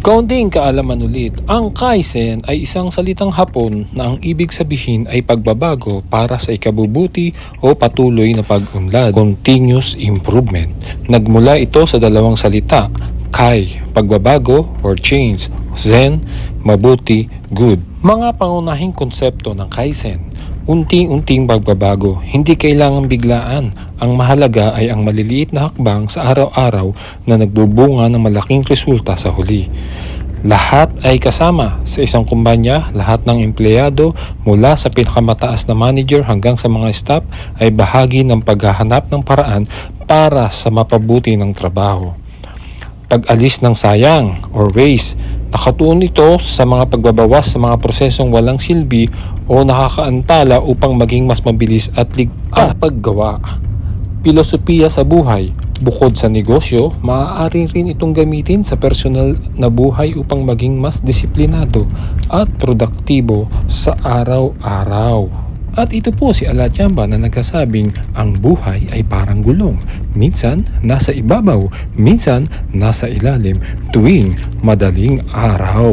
Kaunting kaalaman ulit, ang Kaizen ay isang salitang Hapon na ang ibig sabihin ay pagbabago para sa ikabubuti o patuloy na pag-unlad, continuous improvement. Nagmula ito sa dalawang salita, Kai, pagbabago or change, Zen, mabuti, good. Mga pangunahing konsepto ng Kaizen. Unti-unting pagbabago, hindi kailangang biglaan. Ang mahalaga ay ang maliliit na hakbang sa araw-araw na nagbubunga ng malaking resulta sa huli. Lahat ay kasama sa isang kumpanya, lahat ng empleyado mula sa pinakamataas na manager hanggang sa mga staff ay bahagi ng paghahanap ng paraan para sa mapabuti ng trabaho. Pag-alis ng sayang or waste, nakatuon ito sa mga pagbabawas sa mga prosesong walang silbi o nakakaantala upang maging mas mabilis at ligtas paggawa. Pilosopiya sa buhay, bukod sa negosyo, maaari rin itong gamitin sa personal na buhay upang maging mas disiplinado at produktibo sa araw-araw. At ito po si Alatiamba na nagkasabing ang buhay ay parang gulong. Minsan nasa ibabaw, minsan nasa ilalim tuwing madaling araw.